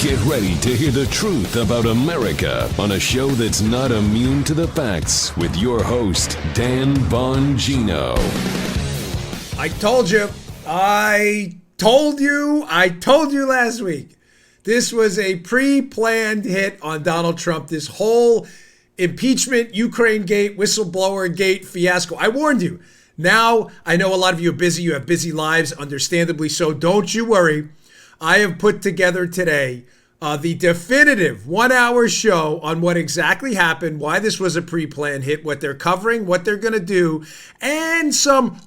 Get ready to hear the truth about America on a show that's not immune to the facts with your host, Dan Bongino. I told you last week. This was a pre-planned hit on Donald Trump. This whole impeachment, Ukraine gate, whistleblower gate fiasco. I warned you. Now, I know a lot of you are busy. You have busy lives, understandably so. Don't you worry. I have put together today the definitive 1-hour show on what exactly happened, why this was a pre-planned hit, what they're covering, what they're going to do, and some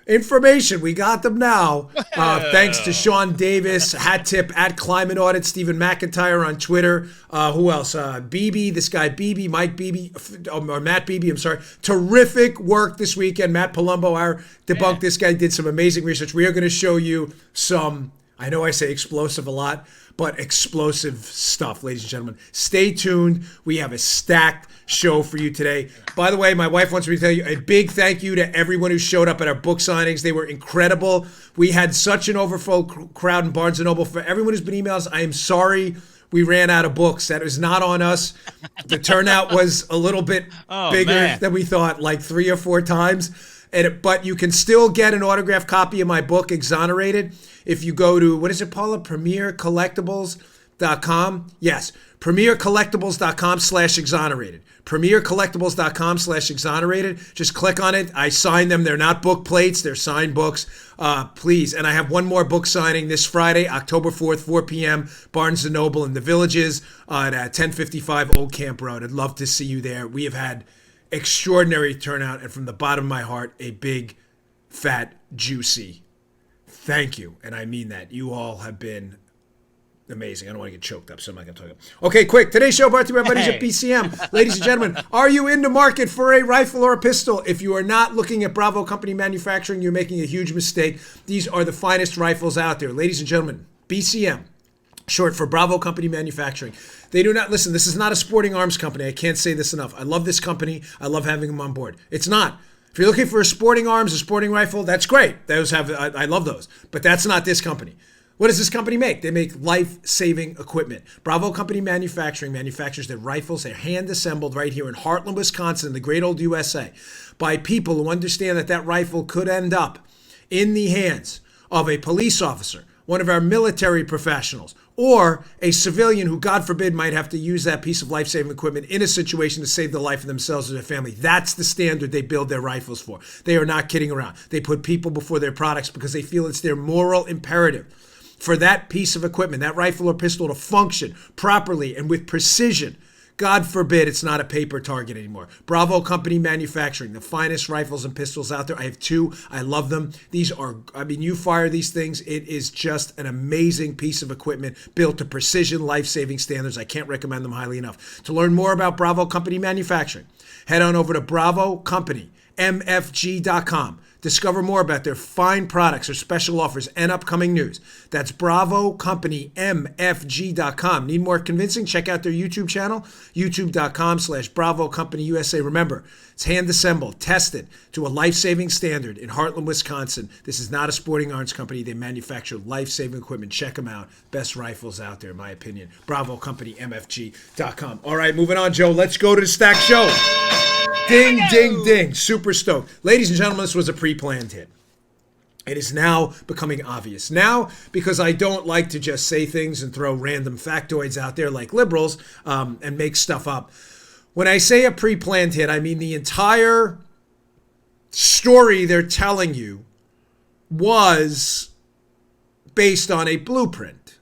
information. We got them now. Thanks to Sean Davis, Hat Tip at Climate Audit, Stephen McIntyre on Twitter. Who else? Beebe, this guy Beebe, Mike Beebe, or Matt Beebe, I'm sorry. Terrific work this weekend. Matt Palumbo, our debunk, this guy did some amazing research. We are going to show you some, I know I say explosive a lot, but explosive stuff, ladies and gentlemen. Stay tuned. We have a stacked show for you today. By the way, my wife wants me to tell you a big thank you to everyone who showed up at our book signings. They were incredible. We had such an overflow crowd in Barnes & Noble. For everyone who's been emails, I am sorry we ran out of books. That is not on us. The turnout was a little bit bigger than we thought, like 3 or 4 times. But you can still get an autographed copy of my book, Exonerated, if you go to, what is it, Paula? PremierCollectibles.com? Yes, PremierCollectibles.com/exonerated. PremierCollectibles.com/exonerated. Just click on it. I sign them. They're not book plates. They're signed books. Please. And I have one more book signing this Friday, October 4th, 4 p.m., Barnes & Noble in the Villages at 1055 Old Camp Road. I'd love to see you there. We have had extraordinary turnout, and from the bottom of my heart, a big, fat, juicy thank you. And I mean that. You all have been amazing. I don't want to get choked up, so I'm not going to talk about it. Okay, quick. Today's show brought to you by buddies at BCM. Ladies and gentlemen, are you in the market for a rifle or a pistol? If you are not looking at Bravo Company Manufacturing, you're making a huge mistake. These are the finest rifles out there. Ladies and gentlemen, BCM, short for Bravo Company Manufacturing. They do not, listen, this is not a sporting arms company. I can't say this enough. I love this company. I love having them on board. It's not. If you're looking for a sporting arms, a sporting rifle, that's great. Those have, I love those. But that's not this company. What does this company make? They make life-saving equipment. Bravo Company Manufacturing manufactures their rifles. They're hand-assembled right here in Heartland, Wisconsin, the great old USA, by people who understand that that rifle could end up in the hands of a police officer, one of our military professionals, or a civilian who, God forbid, might have to use that piece of life-saving equipment in a situation to save the life of themselves or their family. That's the standard they build their rifles for. They are not kidding around. They put people before their products because they feel it's their moral imperative for that piece of equipment, that rifle or pistol, to function properly and with precision. God forbid it's not a paper target anymore. Bravo Company Manufacturing, the finest rifles and pistols out there. I have 2. I love them. These are, you fire these things. It is just an amazing piece of equipment built to precision, life-saving standards. I can't recommend them highly enough. To learn more about Bravo Company Manufacturing, head on over to BravoCompanyMFG.com. Discover more about their fine products, their special offers, and upcoming news. That's BravoCompanyMFG.com. Need more convincing? Check out their YouTube channel, youtube.com/BravoCompanyUSA. Remember, it's hand-assembled, tested to a life-saving standard in Heartland, Wisconsin. This is not a sporting arms company. They manufacture life-saving equipment. Check them out. Best rifles out there, in my opinion. BravoCompanyMFG.com. All right, moving on, Joe. Let's go to the stacked show. Ding, ding, ding. Super stoked. Ladies and gentlemen, this was a pre-planned hit. It is now becoming obvious. Now, because I don't like to just say things and throw random factoids out there like liberals and make stuff up. When I say a pre-planned hit, I mean the entire story they're telling you was based on a blueprint.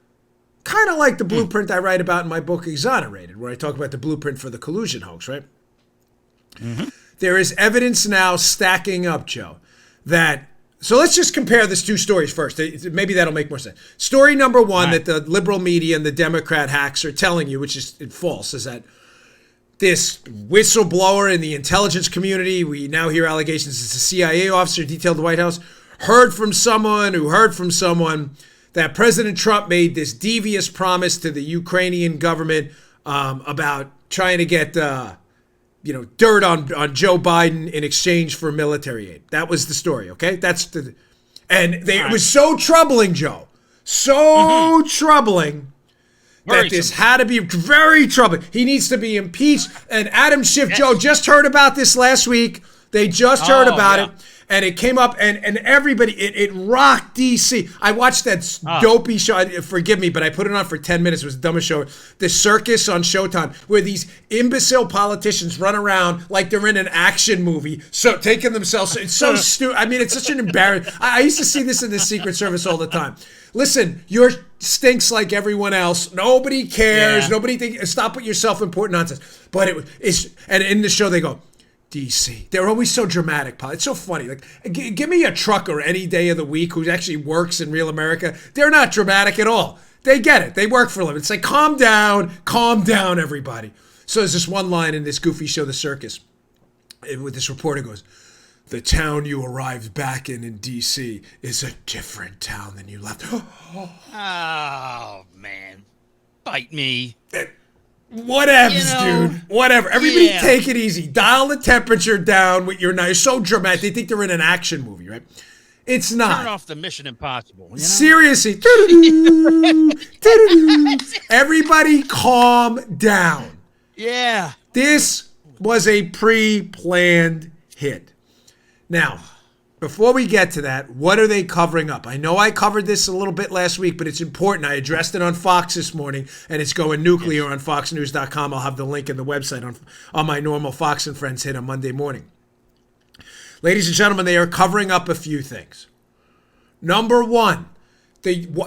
Kind of like the blueprint I write about in my book, Exonerated, where I talk about the blueprint for the collusion hoax, right? Mm-hmm. There is evidence now stacking up, Joe, that, so let's just compare these 2 stories first. Maybe that'll make more sense. Story number 1 that the liberal media and the Democrat hacks are telling you, which is false, is that this whistleblower in the intelligence community, we now hear allegations it's a CIA officer detailed the White House, heard from someone that President Trump made this devious promise to the Ukrainian government about trying to get dirt on Joe Biden in exchange for military aid. That was the story, okay? It was so troubling, Joe. So troubling that this had to be very troubling. He needs to be impeached. And Adam Schiff, Joe, just heard about this last week. They just heard about it. And it came up, and everybody, it rocked D.C. I watched that dopey show. Forgive me, but I put it on for 10 minutes. It was the dumbest show. The Circus on Showtime, where these imbecile politicians run around like they're in an action movie, so taking themselves. It's so stupid. I mean, it's such an embarrassment. I used to see this in the Secret Service all the time. Listen, yours stinks like everyone else. Nobody cares. Yeah. Nobody thinks. Stop with your self-important nonsense. But and in the show they go, DC. They're always so dramatic, Paul. It's so funny. Like, give me a trucker any day of the week who actually works in real America. They're not dramatic at all. They get it. They work for a living. It's like, calm down, everybody. So there's this one line in this goofy show, The Circus, with this reporter goes, the town you arrived back in DC is a different town than you left. Oh, man. Bite me. Whatevs, dude. Whatever. Everybody take it easy. Dial the temperature down with your knife. So dramatic. They think they're in an action movie, right? It's not. Turn off the Mission Impossible. You know? Seriously. Everybody calm down. Yeah. This was a pre-planned hit. Now, before we get to that, what are they covering up? I know I covered this a little bit last week, but it's important. I addressed it on Fox this morning, and it's going nuclear on foxnews.com. I'll have the link in the website on my normal Fox and Friends hit on Monday morning. Ladies and gentlemen, they are covering up a few things. Number one,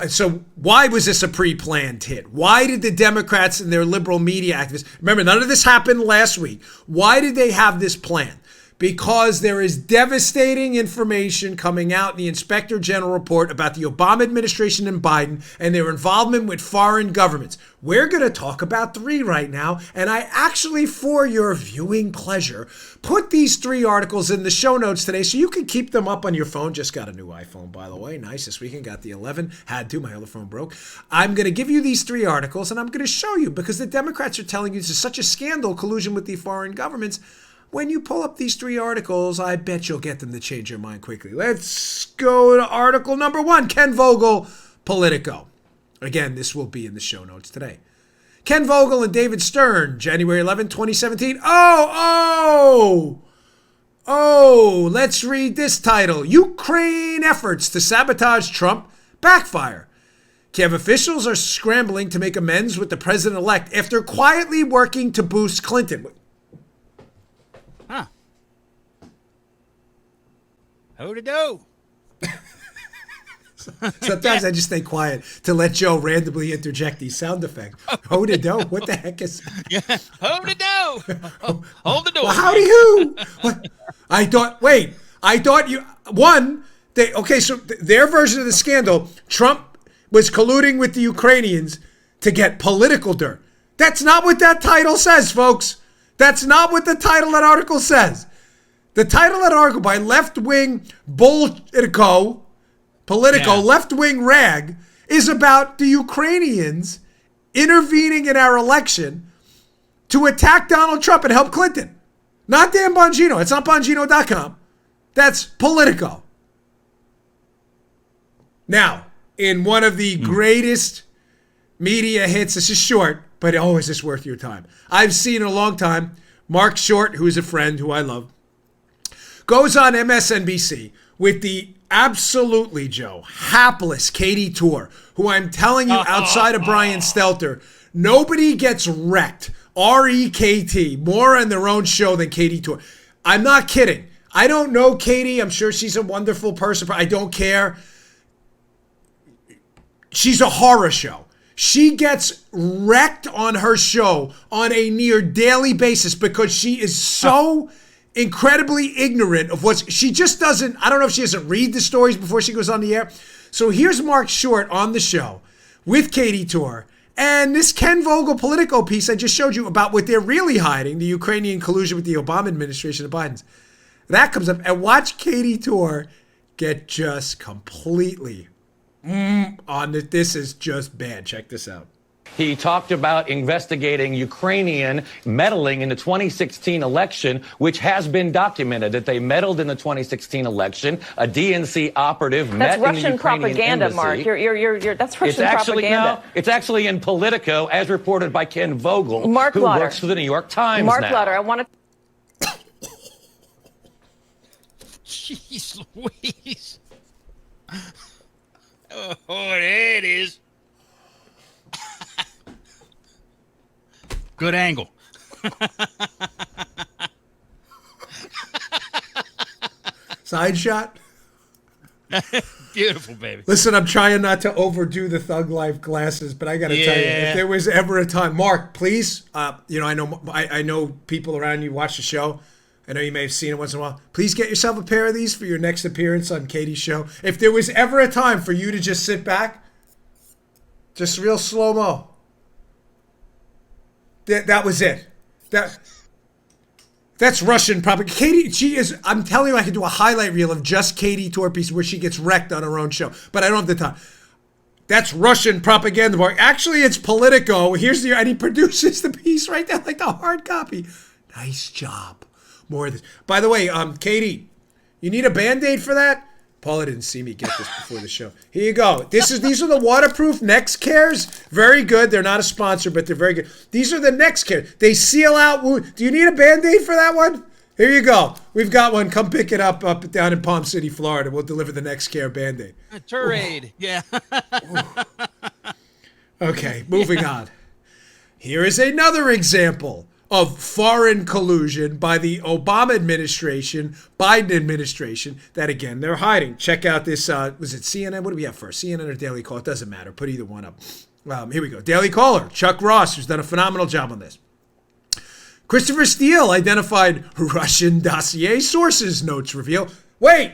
so why was this a pre-planned hit? Why did the Democrats and their liberal media activists, remember, none of this happened last week. Why did they have this plan? Because there is devastating information coming out in the Inspector General report about the Obama administration and Biden and their involvement with foreign governments. We're going to talk about 3 right now, and I actually, for your viewing pleasure, put these 3 articles in the show notes today so you can keep them up on your phone. Just got a new iPhone, by the way. Nice this weekend. Got the 11. Had to. My other phone broke. I'm going to give you these 3 articles, and I'm going to show you, because the Democrats are telling you this is such a scandal, collusion with the foreign governments. When you pull up these 3 articles, I bet you'll get them to change your mind quickly. Let's go to article number 1. Ken Vogel, Politico. Again, this will be in the show notes today. Ken Vogel and David Stern, January 11, 2017. Oh, let's read this title. Ukraine efforts to sabotage Trump backfire. Kiev officials are scrambling to make amends with the president-elect after quietly working to boost Clinton. Huh. Ho-da-do. Sometimes I just stay quiet to let Joe randomly interject these sound effects. Ho-da-do? What the heck is... Yeah. Ho-da-do. Hold the door. Well, howdy who? What? I thought you... So their version of the scandal, Trump was colluding with the Ukrainians to get political dirt. That's not what that title says, folks. That's not what the title of that article says. The title of that article by left-wing Politico, left-wing rag, is about the Ukrainians intervening in our election to attack Donald Trump and help Clinton. Not Dan Bongino. It's not Bongino.com. That's Politico. Now, in one of the greatest media hits, this is short, but is this worth your time? I've seen in a long time, Mark Short, who is a friend who I love, goes on MSNBC with the absolutely, Joe, hapless Katie Tour, who I'm telling you, outside of Brian Stelter, nobody gets wrecked, R-E-K-T, more on their own show than Katie Tour. I'm not kidding. I don't know Katie. I'm sure she's a wonderful person. I don't care. She's a horror show. She gets wrecked on her show on a near daily basis because she is so incredibly ignorant of she just doesn't, I don't know if she doesn't read the stories before she goes on the air. So here's Mark Short on the show with Katie Tour and this Ken Vogel Politico piece I just showed you about what they're really hiding, the Ukrainian collusion with the Obama administration of Biden's. That comes up, and watch Katie Tour get just completely on it. This is just bad. Check this out. He talked about investigating Ukrainian meddling in the 2016 election, which has been documented that they meddled in the 2016 election. A DNC operative met in the Ukrainian propaganda, embassy. Mark. That's Russian propaganda. It's actually in Politico, as reported by Ken Vogel, Mark who Lauder. works for the New York Times Mark now. Lauder, I want to. Jeez Louise. Oh, there it is. Good angle. Side shot. Beautiful, baby. Listen, I'm trying not to overdo the Thug Life glasses, but I got to tell you, if there was ever a time, Mark, please, I know people around you watch the show. I know you may have seen it once in a while. Please get yourself a pair of these for your next appearance on Katie's show. If there was ever a time for you to just sit back, just real slow-mo. That was it. That's Russian propaganda. Katie, I'm telling you, I could do a highlight reel of just Katie Torpies where she gets wrecked on her own show, but I don't have the time. That's Russian propaganda, Mark. Actually, it's Politico. And he produces the piece right there, like the hard copy. Nice job. More of this. By the way, Katie, you need a Band-Aid for that? Paula didn't see me get this before the show. Here you go. These are the waterproof Next Cares. Very good. They're not a sponsor, but they're very good. These are the Next Cares. They seal out wounds. Do you need a Band-Aid for that one? Here you go. We've got one. Come pick it up down in Palm City, Florida. We'll deliver the Next Care Band-Aid. A Turade. Yeah. Okay, moving on. Here is another example of foreign collusion by the Obama administration, Biden administration, that again, they're hiding. Check out this, was it CNN? What do we have first? CNN or Daily Caller? It doesn't matter. Put either one up. Here we go. Daily Caller, Chuck Ross, who's done a phenomenal job on this. Christopher Steele identified Russian dossier sources, notes reveal. Wait.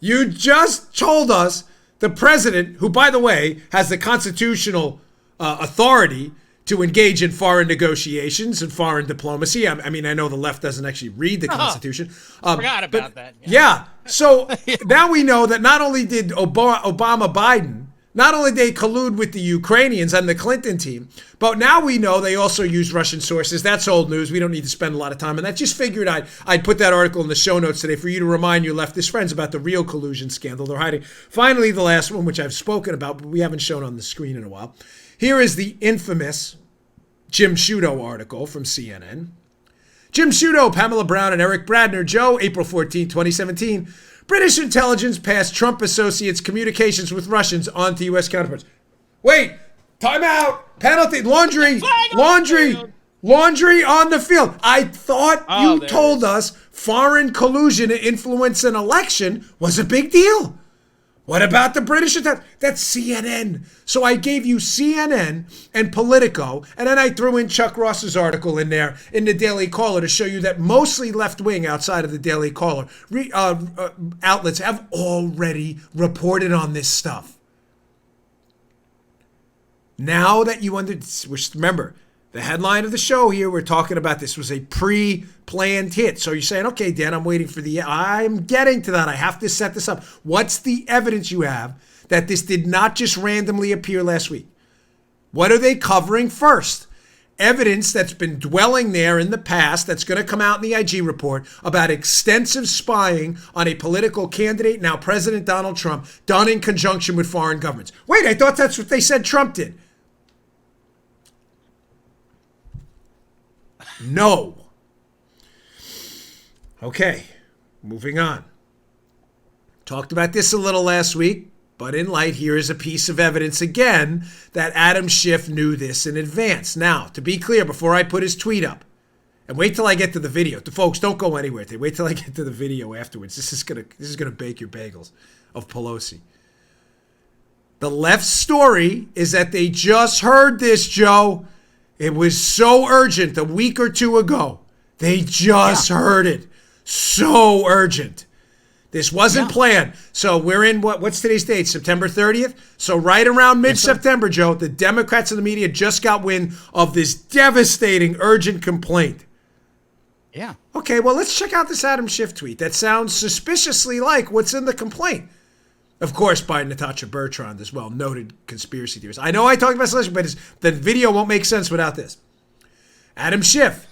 You just told us the president, who, by the way, has the constitutional authority to engage in foreign negotiations and foreign diplomacy. I mean, I know the left doesn't actually read the Constitution. Forgot about that. Yeah. So now we know that not only did Obama Biden, not only they collude with the Ukrainians and the Clinton team, but now we know they also use Russian sources. That's old news. We don't need to spend a lot of time on that. Just figured I'd put that article in the show notes today for you to remind your leftist friends about the real collusion scandal they're hiding. Finally, the last one, which I've spoken about, but we haven't shown on the screen in a while. Here is the infamous Jim Sciutto article from CNN. Jim Sciutto, Pamela Brown, and Eric Bradner. Joe, April 14, 2017. British intelligence passed Trump associates' communications with Russians on to U.S. counterparts. Wait, time out, penalty, laundry on the field. I thought you told us foreign collusion to influence an election was a big deal. What about the British attack? That's CNN. So I gave you CNN and Politico, and then I threw in Chuck Ross's article in there in the Daily Caller to show you that mostly left-wing outside of the Daily Caller outlets have already reported on this stuff. Now that you remember, the headline of the show here, we're talking about this was a pre-planned hit. So you're saying, okay, Dan, I'm waiting for I'm getting to that. I have to set this up. What's the evidence you have that this did not just randomly appear last week? What are they covering first? Evidence that's been dwelling there in the past that's going to come out in the IG report about extensive spying on a political candidate, now President Donald Trump, done in conjunction with foreign governments. Wait, I thought that's what they said Trump did. No. Okay, moving on. Talked about this a little last week, but in light, here is a piece of evidence again that Adam Schiff knew this in advance. Now, to be clear, before I put his tweet up, and wait till I get to the video. Folks, don't go anywhere. Wait till I get to the video afterwards. This is gonna bake your bagels of Pelosi. The left story is that they just heard this, Joe. It was so urgent a week or two ago. They just heard it. So urgent. This wasn't planned. So we're in what's today's date? September 30th? So right around mid-September, Joe, the Democrats and the media just got wind of this devastating urgent complaint. Yeah. Okay, well, let's check out this Adam Schiff tweet that sounds suspiciously like what's in the complaint. Of course, by Natasha Bertrand as well, noted conspiracy theorist. I know I talked about selection, but the video won't make sense without this. Adam Schiff.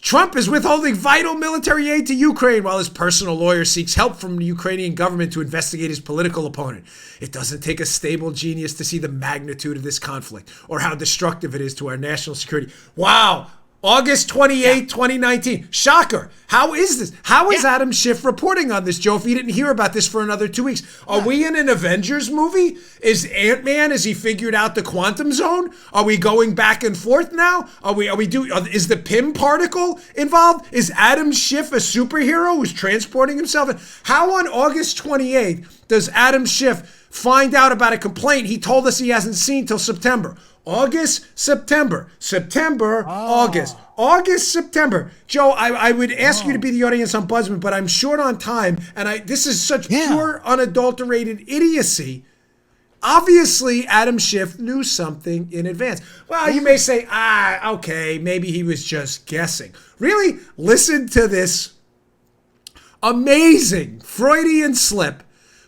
Trump is withholding vital military aid to Ukraine while his personal lawyer seeks help from the Ukrainian government to investigate his political opponent. It doesn't take a stable genius to see the magnitude of this conflict or how destructive it is to our national security. Wow. August 28, 2019. Shocker. How is this? How is Adam Schiff reporting on this, Joe, if you didn't hear about this for another 2 weeks? Are we in an Avengers movie? Is Ant-Man, has he figured out the quantum zone? Are we going back and forth now? Is the Pym particle involved? Is Adam Schiff a superhero who's transporting himself? How on August 28th does Adam Schiff find out about a complaint he told us he hasn't seen till September? August, September, August, September. Joe, I would ask you to be the audience ombudsman, but I'm short on time, and this is such pure, unadulterated idiocy. Obviously, Adam Schiff knew something in advance. Well, you may say, okay, maybe he was just guessing. Really? Listen to this amazing Freudian slip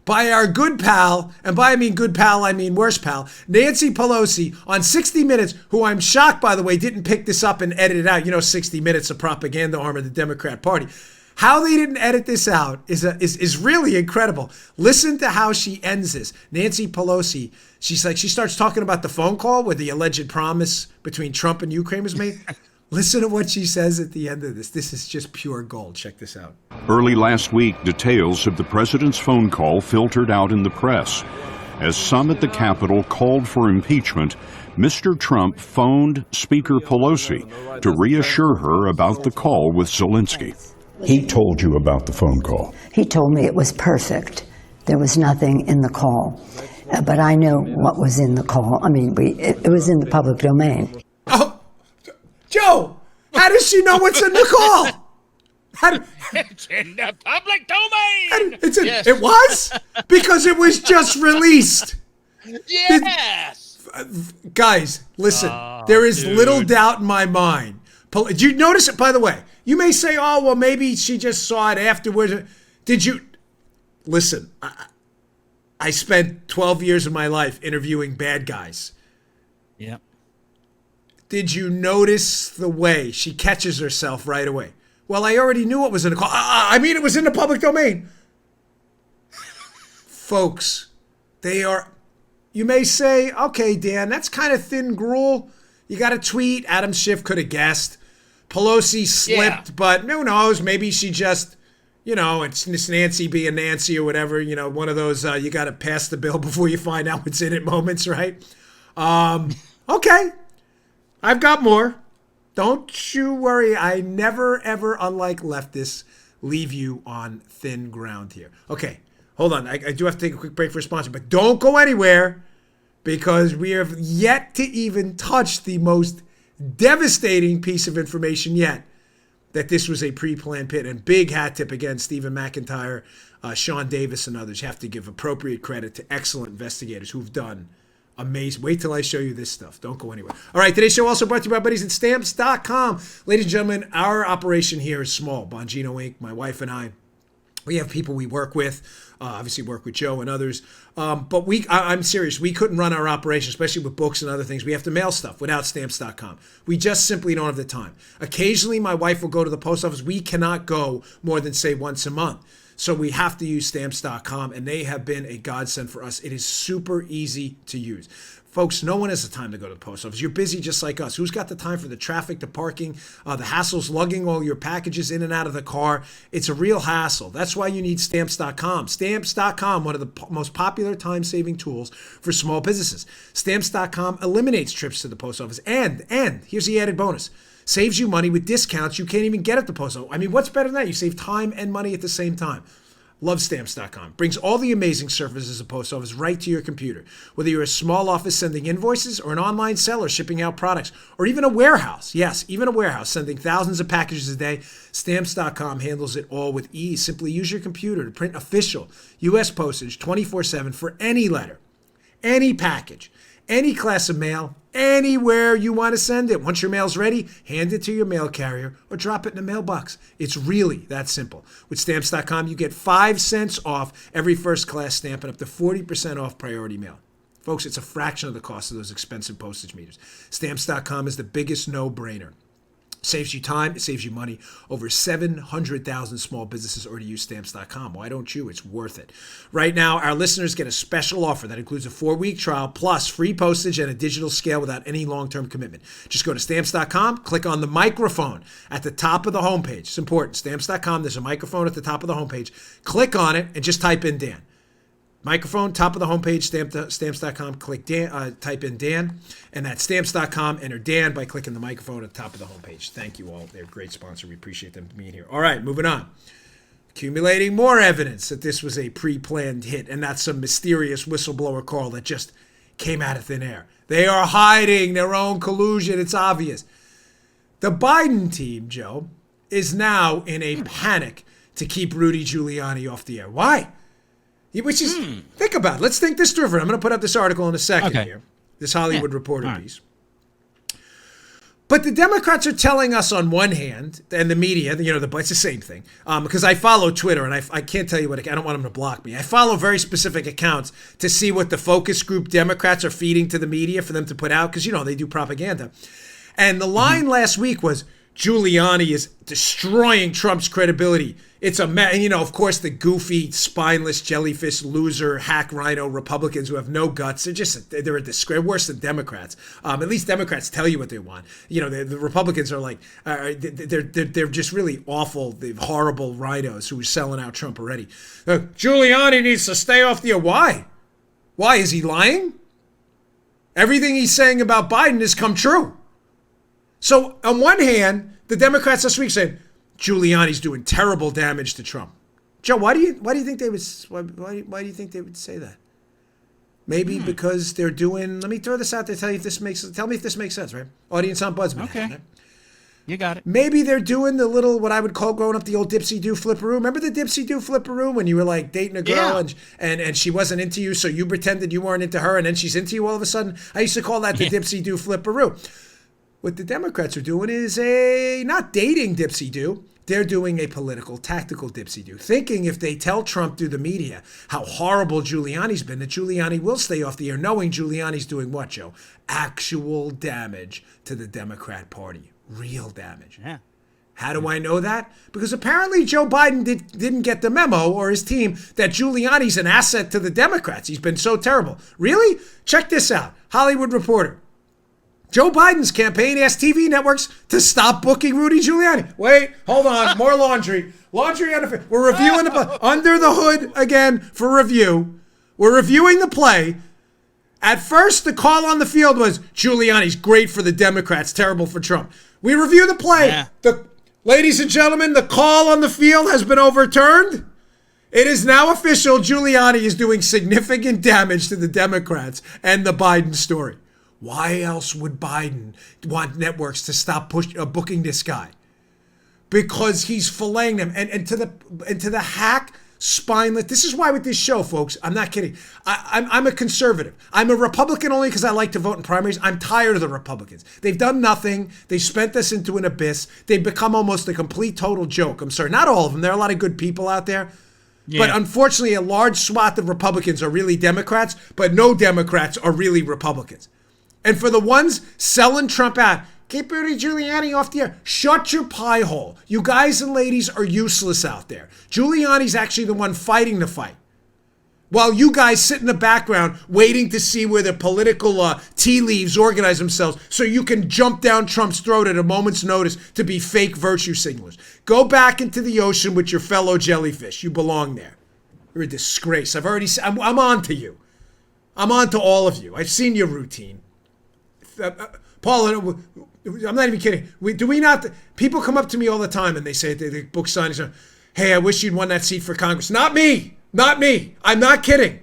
by our good pal, and by I mean good pal, I mean worse pal, Nancy Pelosi on 60 Minutes, who I'm shocked, by the way, didn't pick this up and edit it out. You know, 60 Minutes, a propaganda arm of the Democrat Party. How they didn't edit this out is really incredible. Listen to how she ends this. Nancy Pelosi, she starts talking about the phone call where the alleged promise between Trump and Ukraine was made. Listen to what she says at the end of this. This is just pure gold. Check this out. Early last week, details of the president's phone call filtered out in the press. As some at the Capitol called for impeachment, Mr. Trump phoned Speaker Pelosi to reassure her about the call with Zelensky. He told you about the phone call. He told me it was perfect. There was nothing in the call. But I know what was in the call. I mean, it was in the public domain. Oh, Joe, how does she know what's in the call? It's in the public domain. Yes. It was? Because it was just released. Yes. Guys, listen, there is little doubt in my mind. Did you notice it, by the way? You may say, oh, well, maybe she just saw it afterwards. Did you? Listen, I spent 12 years of my life interviewing bad guys. Yeah. Did you notice the way she catches herself right away? Well, I already knew what was in the call. It was in the public domain. Folks, you may say, okay, Dan, that's kind of thin gruel. You got a tweet. Adam Schiff could have guessed. Pelosi slipped, but who knows? Maybe she just, it's Nancy being Nancy or whatever. One of those you got to pass the bill before you find out what's in it moments, right? Okay. I've got more. Don't you worry. I never, ever, unlike leftists, leave you on thin ground here. Okay, hold on. I do have to take a quick break for a sponsor, but don't go anywhere because we have yet to even touch the most devastating piece of information yet, that this was a pre-planned pit. And big hat tip again, Stephen McIntyre, Sean Davis, and others. You have to give appropriate credit to excellent investigators who've done amazing. Wait till I show you this stuff. Don't go anywhere. All right, today's show also brought to you by our buddies at Stamps.com. Ladies and gentlemen, our operation here is small. Bongino Inc., my wife and I, we have people we work with, obviously work with Joe and others. But I'm serious. We couldn't run our operation, especially with books and other things. We have to mail stuff without Stamps.com. We just simply don't have the time. Occasionally, my wife will go to the post office. We cannot go more than, say, once a month. So we have to use Stamps.com, and they have been a godsend for us. It is super easy to use. Folks, no one has the time to go to the post office. You're busy just like us. Who's got the time for the traffic, the parking, the hassles, lugging all your packages in and out of the car? It's a real hassle. That's why you need Stamps.com. Stamps.com, one of the most popular time-saving tools for small businesses. Stamps.com eliminates trips to the post office. And here's the added bonus. Saves you money with discounts you can't even get at the post office. I mean, what's better than that? You save time and money at the same time. Love Stamps.com. Brings all the amazing services of post office right to your computer. Whether you're a small office sending invoices or an online seller shipping out products or even a warehouse. Yes, even a warehouse sending thousands of packages a day. Stamps.com handles it all with ease. Simply use your computer to print official U.S. postage 24/7 for any letter, any package, any class of mail, Anywhere you want to send it. Once your mail's ready, hand it to your mail carrier or drop it in the mailbox. It's really that simple. With Stamps.com, you get 5 cents off every first-class stamp and up to 40% off priority mail. Folks, it's a fraction of the cost of those expensive postage meters. Stamps.com is the biggest no-brainer. Saves you time, it saves you money. Over 700,000 small businesses already use Stamps.com. Why don't you? It's worth it. Right now, our listeners get a special offer that includes a 4-week trial plus free postage and a digital scale without any long-term commitment. Just go to Stamps.com, click on the microphone at the top of the homepage. It's important. Stamps.com, there's a microphone at the top of the homepage. Click on it and just type in Dan. Microphone, top of the homepage, stamps.com, click Dan, type in Dan, and that's stamps.com, enter Dan by clicking the microphone at the top of the homepage. Thank you all. They're a great sponsor. We appreciate them being here. All right, moving on. Accumulating more evidence that this was a pre-planned hit and not some mysterious whistleblower call that just came out of thin air. They are hiding their own collusion. It's obvious. The Biden team, Joe, is now in a panic to keep Rudy Giuliani off the air. Why? Which is, think about it. Let's think this through. I'm going to put up this article in a second here, this Hollywood Reporter piece. But the Democrats are telling us on one hand, and the media, it's the same thing, because I follow Twitter, and I can't tell you what, I don't want them to block me. I follow very specific accounts to see what the focus group Democrats are feeding to the media for them to put out, because, they do propaganda. And the line last week was, Giuliani is destroying Trump's credibility. It's of course, the goofy, spineless, jellyfish, loser, hack rhino Republicans who have no guts. They're a disgrace, worse than Democrats. At least Democrats tell you what they want. The Republicans are like, they're just really awful, the horrible rhinos who are selling out Trump already. Giuliani needs to stay off the air. Why? Why? Is he lying? Everything he's saying about Biden has come true. So on one hand, the Democrats this week said Giuliani's doing terrible damage to Trump. Joe, why do you think they would say that? Maybe because they're doing. Let me throw this out there. Tell me if this makes sense, right? Audience Ombudsman. Okay. Right? You got it. Maybe they're doing the little, what I would call growing up, the old dipsy-do flipperoo. Remember the dipsy-do flipperoo when you were like dating a girl and she wasn't into you, so you pretended you weren't into her, and then she's into you all of a sudden? I used to call that the dipsy-do flipperoo. What the Democrats are doing is not dating dipsy-do. They're doing a political, tactical dipsy-do, thinking if they tell Trump through the media how horrible Giuliani's been, that Giuliani will stay off the air, knowing Giuliani's doing what, Joe? Actual damage to the Democrat Party. Real damage. Yeah. How do I know that? Because apparently Joe Biden didn't get the memo, or his team, that Giuliani's an asset to the Democrats. He's been so terrible. Really? Check this out. Hollywood Reporter. Joe Biden's campaign asked TV networks to stop booking Rudy Giuliani. Wait, hold on. More laundry. Laundry on the... We're reviewing under the hood again for review. We're reviewing the play. At first, the call on the field was Giuliani's great for the Democrats, terrible for Trump. We review the play. Yeah. Ladies and gentlemen, the call on the field has been overturned. It is now official. Giuliani is doing significant damage to the Democrats and the Biden story. Why else would Biden want networks to stop booking this guy? Because he's filleting them. And to the hack, spineless. This is why with this show, folks, I'm not kidding. I'm a conservative. I'm a Republican only because I like to vote in primaries. I'm tired of the Republicans. They've done nothing. They spent us into an abyss. They've become almost a complete, total joke. I'm sorry, not all of them. There are a lot of good people out there. Yeah. But unfortunately, a large swath of Republicans are really Democrats, but no Democrats are really Republicans. And for the ones selling Trump out, keep Rudy Giuliani off the air. Shut your pie hole. You guys and ladies are useless out there. Giuliani's actually the one fighting the fight. While you guys sit in the background waiting to see where the political tea leaves organize themselves so you can jump down Trump's throat at a moment's notice to be fake virtue signalers. Go back into the ocean with your fellow jellyfish. You belong there. You're a disgrace. I'm on to you. I'm on to all of you. I've seen your routine. Paul, I'm not even kidding. Do we not? People come up to me all the time and they say, the book signings, hey, I wish you'd won that seat for Congress. Not me. Not me. I'm not kidding.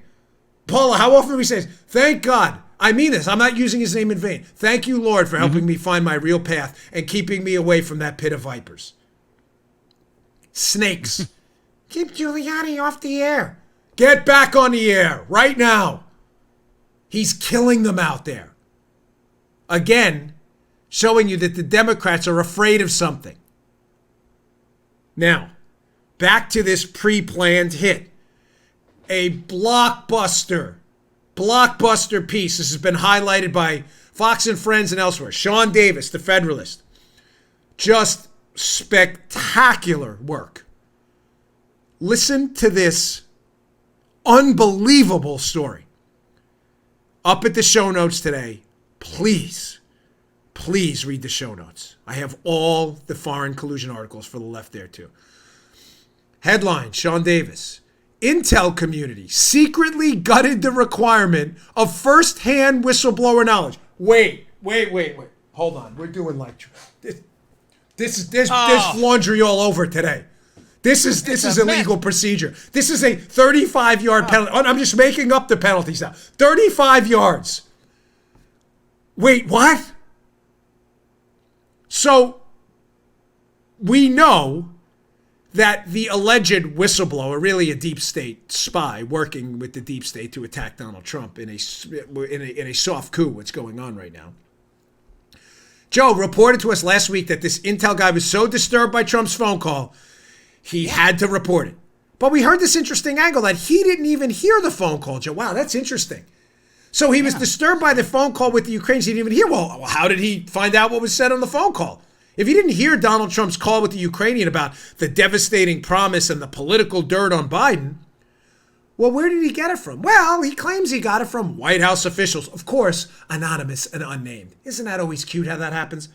Paula, how often do we say this? Thank God. I mean this. I'm not using his name in vain. Thank you, Lord, for helping me find my real path and keeping me away from that pit of vipers. Snakes. Keep Giuliani off the air. Get back on the air right now. He's killing them out there. Again, showing you that the Democrats are afraid of something. Now, back to this pre-planned hit. A blockbuster piece. This has been highlighted by Fox and Friends and elsewhere. Sean Davis, the Federalist. Just spectacular work. Listen to this unbelievable story. Up at the show notes today. Please read the show notes. I have all the foreign collusion articles for the left there too. Headline, Sean Davis. Intel community secretly gutted the requirement of first-hand whistleblower knowledge. Wait. Hold on. We're doing like there's laundry all over today. This is illegal procedure. This is a 35-yard penalty. I'm just making up the penalties now. 35 yards. Wait, what? So we know that the alleged whistleblower, really a deep state spy working with the deep state to attack Donald Trump in a soft coup, what's going on right now. Joe reported to us last week that this Intel guy was so disturbed by Trump's phone call, he had to report it. But we heard this interesting angle that he didn't even hear the phone call, Joe. Wow, that's interesting. So he was disturbed by the phone call with the Ukrainians. He didn't even hear. Well, how did he find out what was said on the phone call? If he didn't hear Donald Trump's call with the Ukrainian about the devastating promise and the political dirt on Biden, well, where did he get it from? Well, he claims he got it from White House officials. Of course, anonymous and unnamed. Isn't that always cute how that happens?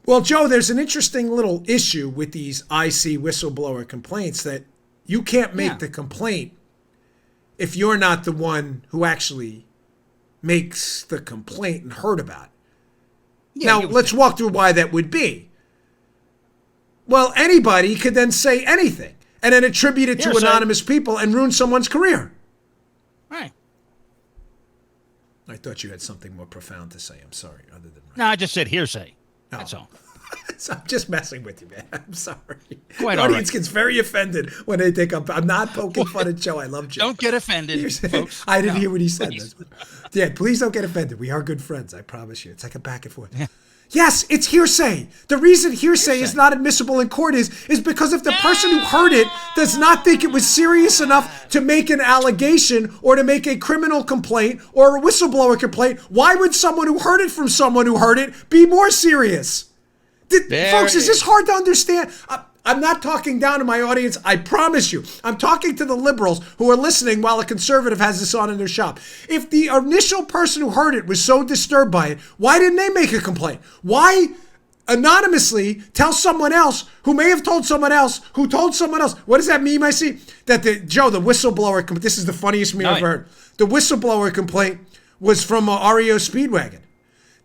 Well, Joe, there's an interesting little issue with these IC whistleblower complaints that you can't make the complaint if you're not the one who actually makes the complaint and heard about it. Now, let's walk through why that would be. Well, anybody could then say anything and then attribute it to anonymous people and ruin someone's career. Right. I thought you had something more profound to say. I'm sorry. Other than No, I just said hearsay. That's all. I'm just messing with you, man. I'm sorry. Quite the all audience right. gets very offended when they think I'm not poking fun at Joe. I love Joe. Don't get offended, folks. I didn't hear what he said. Please. Yeah, please don't get offended. We are good friends. I promise you. It's like a back and forth. Yes, it's hearsay. The reason hearsay is not admissible in court is because if the person who heard it does not think it was serious enough to make an allegation or to make a criminal complaint or a whistleblower complaint, why would someone who heard it from someone who heard it be more serious? Folks, is this hard to understand? I'm not talking down to my audience. I promise you. I'm talking to the liberals who are listening while a conservative has this on in their shop. If the initial person who heard it was so disturbed by it, why didn't they make a complaint? Why anonymously tell someone else who may have told someone else who told someone else? What does that meme I see? That the whistleblower, this is the funniest meme I've ever heard. The whistleblower complaint was from REO Speedwagon.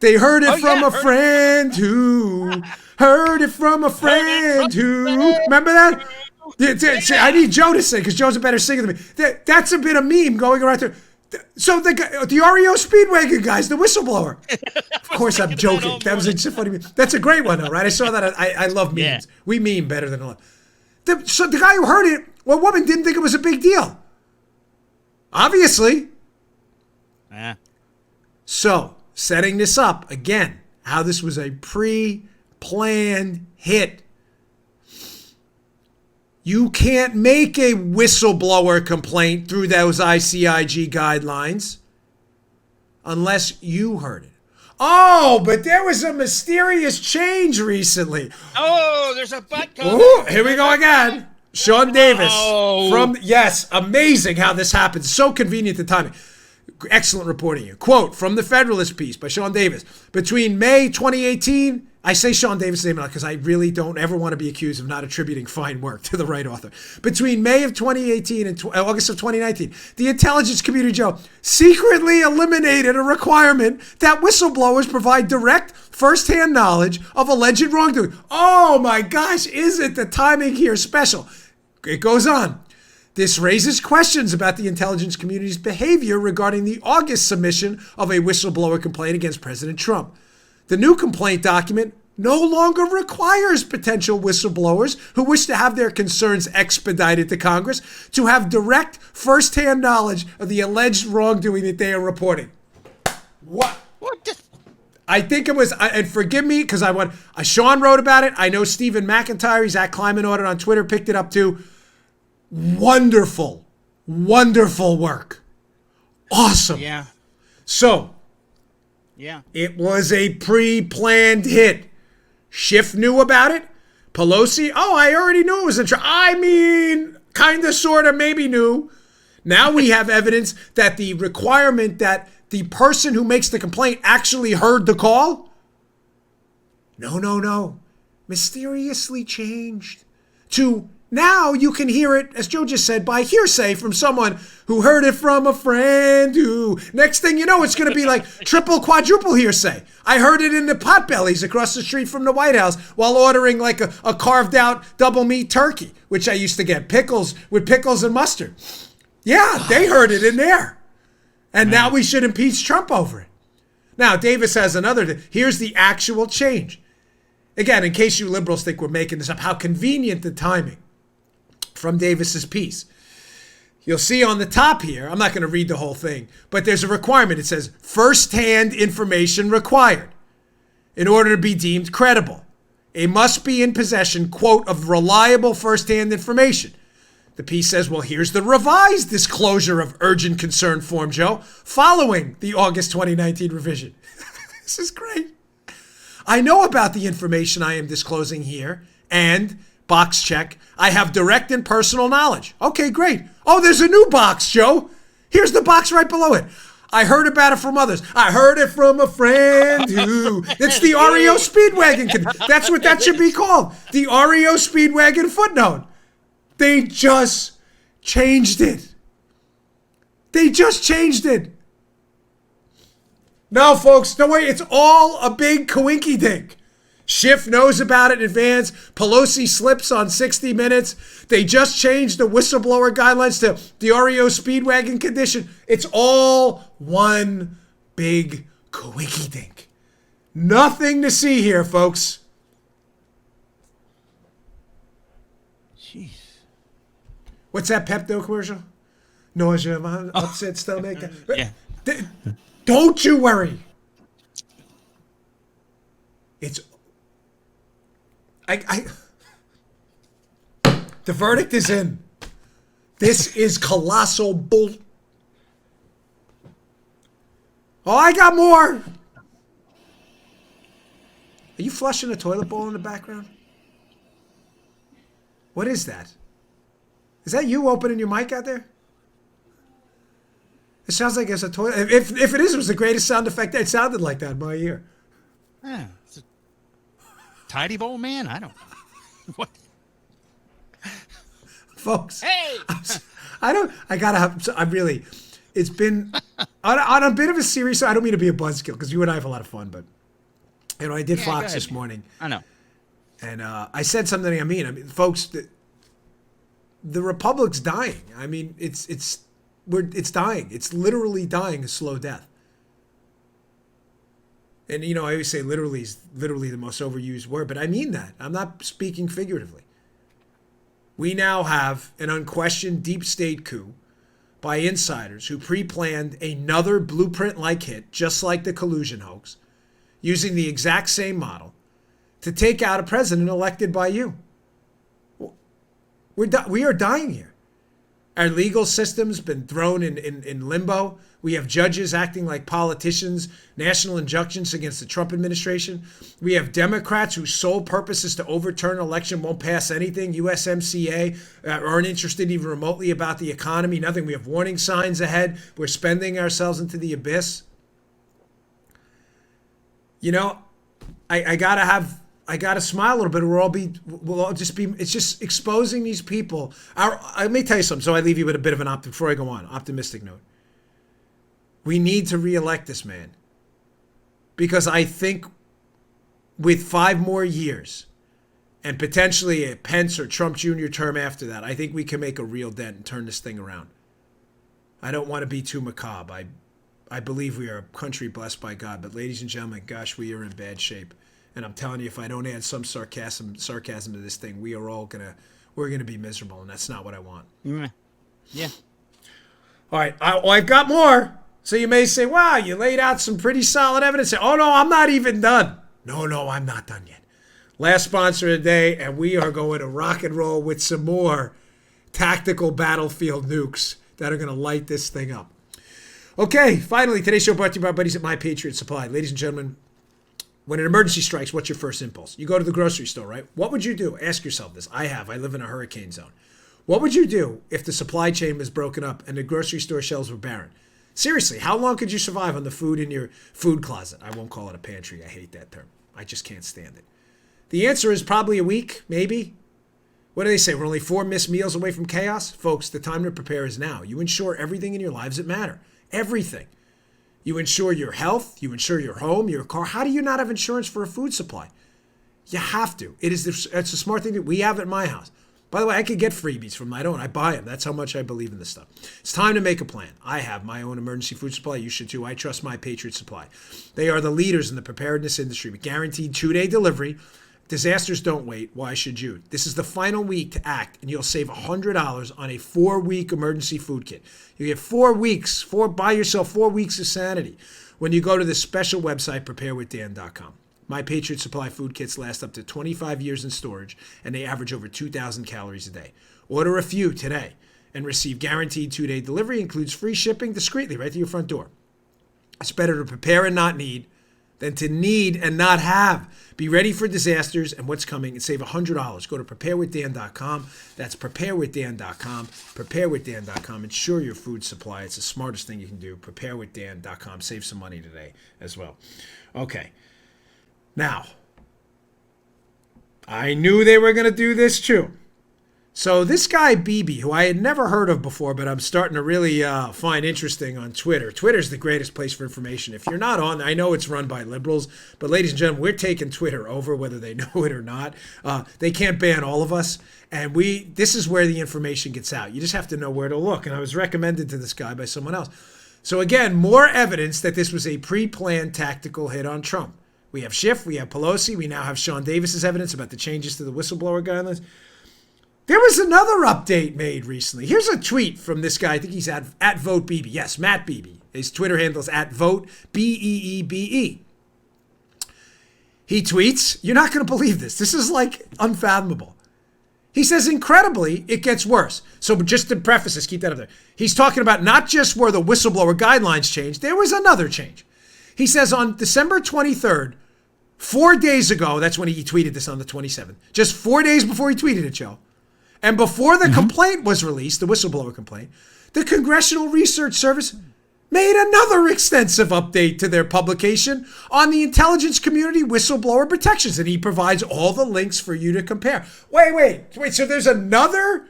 They heard it from a friend who heard it from a friend who. Remember that? I need Joe to sing because Joe's a better singer than me. That's a bit of meme going around there. So the REO Speedwagon guy's the whistleblower. Of course, I'm joking. That was a funny meme. That's a great one, though, right? I saw that. I love memes. Yeah. We meme better than a lot. So the guy who heard it, well, woman didn't think it was a big deal. Obviously. Yeah. So, setting this up, again, how this was a pre-planned hit. You can't make a whistleblower complaint through those ICIG guidelines unless you heard it. Oh, but there was a mysterious change recently. Oh, there's a butt coming. Ooh, here we go again. Sean Davis amazing how this happens. So convenient the timing. Excellent reporting here. Quote from the Federalist piece by Sean Davis. Between May 2018, I say Sean Davis' name because I really don't ever want to be accused of not attributing fine work to the right author. Between May of 2018 and August of 2019, the intelligence community, Joe, secretly eliminated a requirement that whistleblowers provide direct first-hand knowledge of alleged wrongdoing. Oh my gosh, isn't the timing here special? It goes on. This raises questions about the intelligence community's behavior regarding the August submission of a whistleblower complaint against President Trump. The new complaint document no longer requires potential whistleblowers who wish to have their concerns expedited to Congress to have direct first-hand knowledge of the alleged wrongdoing that they are reporting. What? I think it was, and forgive me because Sean wrote about it. I know Stephen McIntyre, he's at Climate Audit on Twitter, picked it up too. Wonderful, wonderful work. Awesome. Yeah. So, Yeah. it was a pre-planned hit. Schiff knew about it. Pelosi, I already knew it was I mean, kind of, sort of, maybe knew. Now we have evidence that the requirement that the person who makes the complaint actually heard the call? No. Mysteriously changed to now you can hear it, as Joe just said, by hearsay from someone who heard it from a friend who, next thing you know, it's going to be like triple, quadruple hearsay. I heard it in the Potbellies across the street from the White House while ordering like a carved out double meat turkey, which I used to get with pickles and mustard. Yeah, they heard it in there. And now we should impeach Trump over it. Now, Davis has another. Here's the actual change. Again, in case you liberals think we're making this up, how convenient the timing from Davis's piece. You'll see on the top here, I'm not going to read the whole thing, but there's a requirement. It says first-hand information required in order to be deemed credible. It must be in possession, quote, of reliable first-hand information. The piece says, well, here's the revised disclosure of urgent concern form, Joe, following the August 2019 revision. This is great. I know about the information I am disclosing here, and, box check, I have direct and personal knowledge. Okay, great. Oh, there's a new box, Joe. Here's the box right below it. I heard about it from others. I heard it from a friend who... It's the REO Speedwagon. That's what that should be called. The REO Speedwagon footnote. They just changed it. No, folks, don't worry. It's all a big coinky dink. Schiff knows about it in advance. Pelosi slips on 60 Minutes. They just changed the whistleblower guidelines to the REO Speedwagon condition. It's all one big coinky dink. Nothing to see here, folks. Jeez. What's that Pepto commercial? Nausea, upset stomach. Yeah. Don't you worry. It's... The verdict is in. This is colossal bull... Oh, I got more. Are you flushing a toilet bowl in the background? What is that? Is that you opening your mic out there? It sounds like it's a toilet. If it is, it was the greatest sound effect. It sounded like that in my ear. Yeah, it's a tidy bowl, man. I don't know. What? Folks. Hey! It's been, on a bit of a serious, I don't mean to be a buzzkill, because you and I have a lot of fun, but, I did Fox this morning. I know. And I said something I mean, folks, the Republic's dying. I mean, it's dying. It's literally dying a slow death. And, I always say literally is literally the most overused word, but I mean that. I'm not speaking figuratively. We now have an unquestioned deep state coup by insiders who pre-planned another blueprint-like hit, just like the collusion hoax, using the exact same model to take out a president elected by you. We are dying here. Our legal system's been thrown in limbo. We have judges acting like politicians, national injunctions against the Trump administration. We have Democrats whose sole purpose is to overturn an election, won't pass anything. USMCA aren't interested even remotely about the economy, nothing. We have warning signs ahead. We're spending ourselves into the abyss. I gotta smile a little bit, or we'll all just be, it's just exposing these people. Let me tell you something, so I leave you with a bit of an before I go on, optimistic note. We need to reelect this man. Because I think with 5 more years, and potentially a Pence or Trump Jr. term after that, I think we can make a real dent and turn this thing around. I don't want to be too macabre. I believe we are a country blessed by God, but ladies and gentlemen, gosh, we are in bad shape. And I'm telling you, if I don't add some sarcasm to this thing, we're gonna be miserable, and that's not what I want. Yeah. All right, I've got more. So you may say, wow, you laid out some pretty solid evidence. Oh, no, I'm not even done. No, I'm not done yet. Last sponsor of the day, and we are going to rock and roll with some more tactical battlefield nukes that are going to light this thing up. Okay, finally, today's show brought to you by our buddies at My Patriot Supply. Ladies and gentlemen, when an emergency strikes, what's your first impulse? You go to the grocery store, right? What would you do? Ask yourself this. I live in a hurricane zone. What would you do if the supply chain was broken up and the grocery store shelves were barren? Seriously, how long could you survive on the food in your food closet? I won't call it a pantry. I hate that term. I just can't stand it. The answer is probably a week, maybe. What do they say? We're only 4 missed meals away from chaos? Folks, the time to prepare is now. You ensure everything in your lives that matter. Everything. You ensure your health. You ensure your home, your car. How do you not have insurance for a food supply? You have to. It's a smart thing that we have at my house. By the way, I could get freebies from my own. I buy them. That's how much I believe in this stuff. It's time to make a plan. I have my own emergency food supply. You should too. I trust My Patriot Supply. They are the leaders in the preparedness industry with guaranteed 2-day delivery. Disasters don't wait. Why should you? This is the final week to act, and you'll save $100 on a 4-week emergency food kit. You get 4 weeks. Buy yourself 4 weeks of sanity when you go to this special website, preparewithdan.com. My Patriot Supply food kits last up to 25 years in storage, and they average over 2,000 calories a day. Order a few today and receive guaranteed 2-day delivery. Includes free shipping discreetly right to your front door. It's better to prepare and not need than to need and not have. Be ready for disasters and what's coming and save $100. Go to preparewithdan.com. That's preparewithdan.com. Preparewithdan.com. Ensure your food supply. It's the smartest thing you can do. Preparewithdan.com. Save some money today as well. Okay. Now, I knew they were going to do this too. So this guy, BB, who I had never heard of before, but I'm starting to really find interesting on Twitter. Twitter's the greatest place for information. If you're not on, I know it's run by liberals, but ladies and gentlemen, we're taking Twitter over, whether they know it or not. They can't ban all of us, and this is where the information gets out. You just have to know where to look, and I was recommended to this guy by someone else. So again, more evidence that this was a pre-planned tactical hit on Trump. We have Schiff, we have Pelosi, we now have Sean Davis's evidence about the changes to the whistleblower guidelines. There was another update made recently. Here's a tweet from this guy. I think he's at VoteBB. Yes, Matt Beebe. His Twitter handle is at Vote, BEEBE. He tweets, you're not going to believe this. This is like unfathomable. He says, incredibly, it gets worse. So just to preface this, keep that up there. He's talking about not just where the whistleblower guidelines changed, there was another change. He says on December 23rd, 4 days ago, that's when he tweeted this on the 27th, just 4 days before he tweeted it, Joe, and before the complaint was released, the whistleblower complaint, the Congressional Research Service made another extensive update to their publication on the intelligence community whistleblower protections, and he provides all the links for you to compare. Wait, so there's another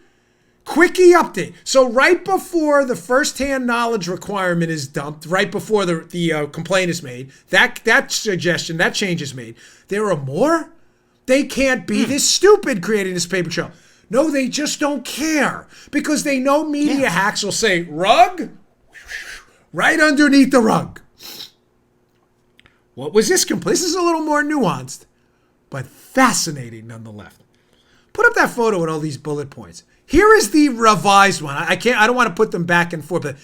quickie update. So right before the first-hand knowledge requirement is dumped, right before the complaint is made, that suggestion, that change is made, there are more? They can't be this stupid creating this paper trail. No, they just don't care because they know media hacks will say, rug, right underneath the rug. What was this complaint? This is a little more nuanced, but fascinating nonetheless. Put up that photo with all these bullet points. Here is the revised one. I don't want to put them back and forth, but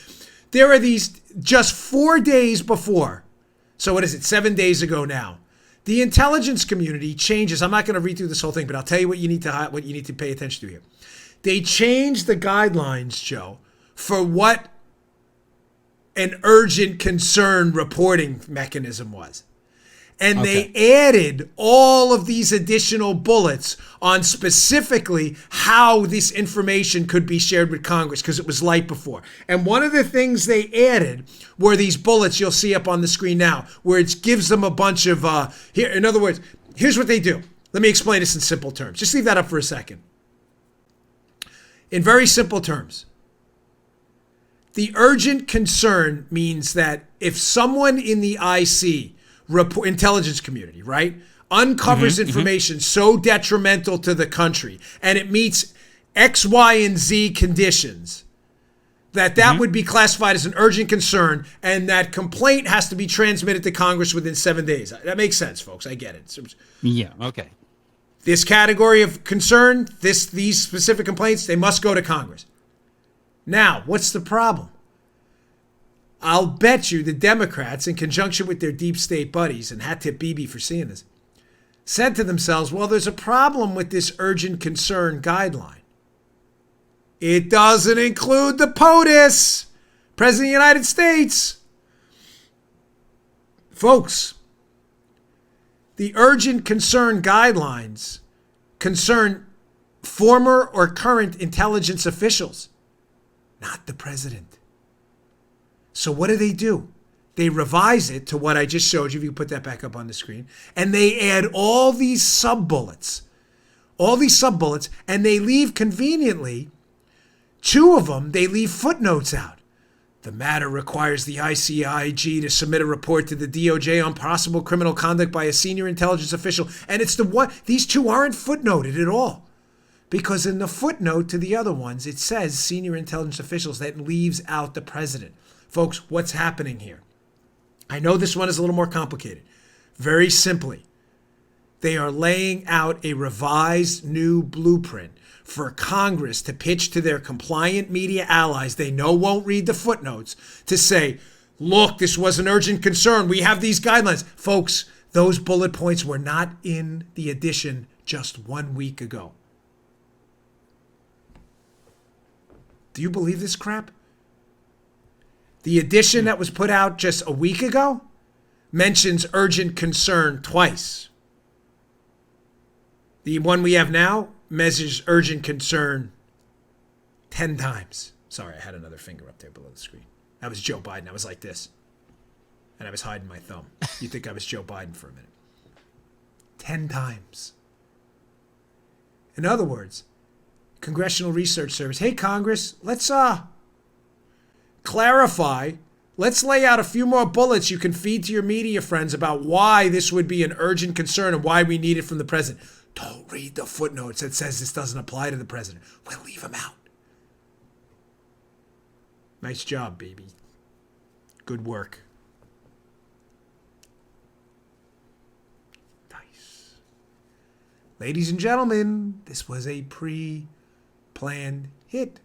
there are these just 4 days before. So what is it? 7 days ago now. The intelligence community changes. I'm not going to read through this whole thing, but I'll tell you what you need to pay attention to here. They changed the guidelines, Joe, for what an urgent concern reporting mechanism was. And they added all of these additional bullets on specifically how this information could be shared with Congress because it was light before. And one of the things they added were these bullets you'll see up on the screen now, where it gives them a bunch of, here. In other words, here's what they do. Let me explain this in simple terms. Just leave that up for a second. In very simple terms, the urgent concern means that if someone in the IC intelligence community, right, uncovers information so detrimental to the country and it meets X, Y, and Z conditions, that would be classified as an urgent concern and that complaint has to be transmitted to Congress within 7 days. That makes sense, folks. I get it. Yeah, okay. This category of concern, these specific complaints, they must go to Congress. Now, what's the problem? I'll bet you the Democrats, in conjunction with their deep state buddies, and hat tip Bibi for seeing this, said to themselves, well, there's a problem with this urgent concern guideline. It doesn't include the POTUS, President of the United States. Folks, the urgent concern guidelines concern former or current intelligence officials, not the president. So what do? They revise it to what I just showed you, if you put that back up on the screen, and they add all these sub-bullets, and they leave conveniently, 2 of them, they leave footnotes out. The matter requires the ICIG to submit a report to the DOJ on possible criminal conduct by a senior intelligence official. And it's the one, these 2 aren't footnoted at all. Because in the footnote to the other ones, it says senior intelligence officials, that leaves out the president. Folks, what's happening here? I know this one is a little more complicated. Very simply, they are laying out a revised new blueprint for Congress to pitch to their compliant media allies they know won't read the footnotes to say, look, this was an urgent concern. We have these guidelines. Folks, those bullet points were not in the edition just 1 week ago. Do you believe this crap? The edition that was put out just a week ago mentions urgent concern twice. The one we have now measures urgent concern 10 times. Sorry, I had another finger up there below the screen. That was Joe Biden. I was like this. And I was hiding my thumb. You'd think I was Joe Biden for a minute. 10 times. In other words, Congressional Research Service, hey, Congress, let's clarify. Let's lay out a few more bullets you can feed to your media friends about why this would be an urgent concern and why we need it from the president. Don't read the footnotes that says this doesn't apply to the president. We'll leave him out. Nice job, baby. Good work. Nice. Ladies and gentlemen, this was a pre-planned hit.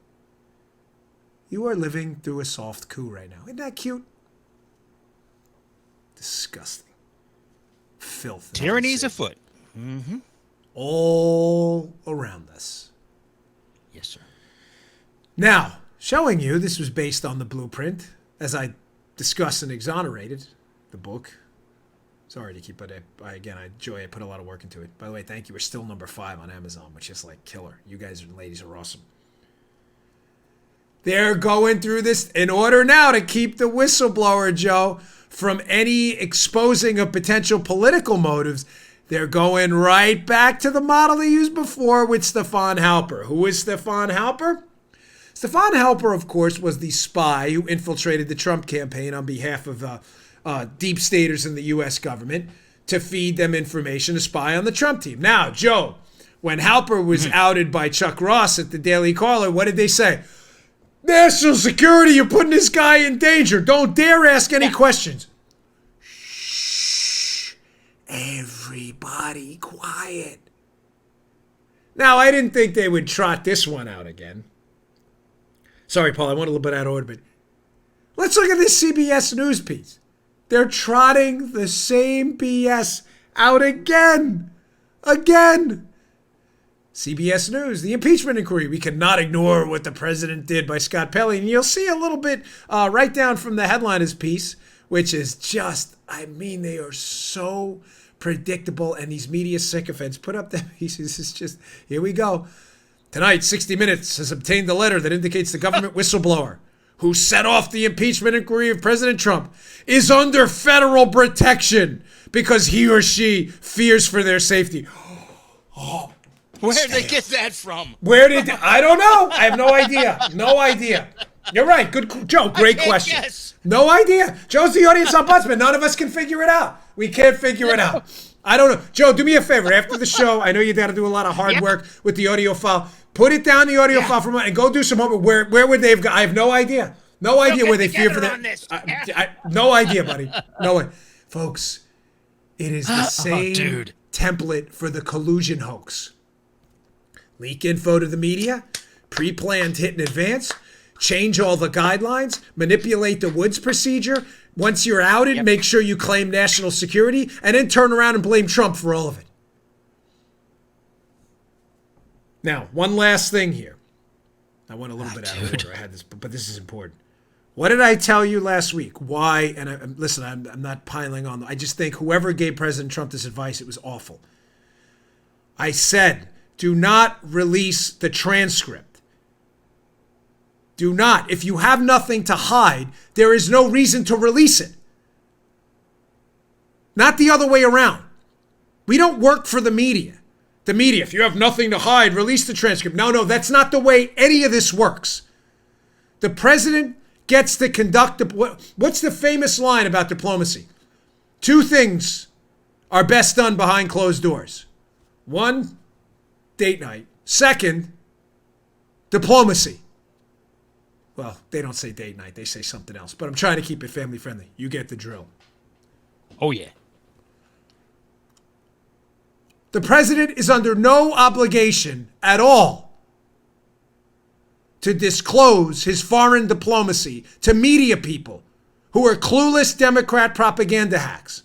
You are living through a soft coup right now. Isn't that cute? Disgusting. Filth. Tyranny's afoot. Mm-hmm. All around us. Yes, sir. Now, showing you this was based on the blueprint, as I discussed and exonerated the book. Sorry to keep it. I put a lot of work into it. By the way, thank you. We're still number 5 on Amazon, which is like killer. You guys and ladies are awesome. They're going through this in order now to keep the whistleblower, Joe, from any exposing of potential political motives. They're going right back to the model they used before with Stefan Halper. Who is Stefan Halper? Stefan Halper, of course, was the spy who infiltrated the Trump campaign on behalf of deep staters in the U.S. government to feed them information to spy on the Trump team. Now, Joe, when Halper was outed by Chuck Ross at the Daily Caller, what did they say? National security, you're putting this guy in danger. Don't dare ask any questions. Shh. Everybody quiet. Now, I didn't think they would trot this one out again. Sorry, Paul, I went a little bit out of order, but let's look at this CBS News piece. They're trotting the same BS out again. Again. CBS News, the impeachment inquiry. We cannot ignore what the president did by Scott Pelley. And you'll see a little bit right down from the headliner's piece, which is just, they are so predictable. And these media sycophants put up their pieces. It's just, here we go. Tonight, 60 Minutes has obtained the letter that indicates the government whistleblower who set off the impeachment inquiry of President Trump is under federal protection because he or she fears for their safety. Oh. Where'd they get that from? I don't know. I have no idea. No idea. You're right. Good, Joe. Great question. Guess. No idea. Joe's the audience ombudsman. None of us can figure it out. We can't figure it out. I don't know. Joe, do me a favor. After the show, I know you got to do a lot of hard work with the audio file. Put it down the audio file for a moment and go do some homework. Where would they have gone? I have no idea. No idea where they fear for that. No idea, buddy. No way. Folks, it is the same template for the collusion hoax. Leak info to the media, pre-planned hit in advance, change all the guidelines, manipulate the Woods procedure. Once you're outed, make sure you claim national security, and then turn around and blame Trump for all of it. Now, one last thing here. I went a little bit out of order. I had this, but this is important. What did I tell you last week? Why? And listen, I'm not piling on. I just think whoever gave President Trump this advice, it was awful. I said, do not release the transcript. Do not. If you have nothing to hide, there is no reason to release it. Not the other way around. We don't work for the media. The media, if you have nothing to hide, release the transcript. No, that's not the way any of this works. The president gets to conduct, what's the famous line about diplomacy? 2 things are best done behind closed doors. 1, date night. 2, diplomacy. Well, they don't say date night. They say something else. But I'm trying to keep it family friendly. You get the drill. Oh, yeah. The president is under no obligation at all to disclose his foreign diplomacy to media people who are clueless Democrat propaganda hacks.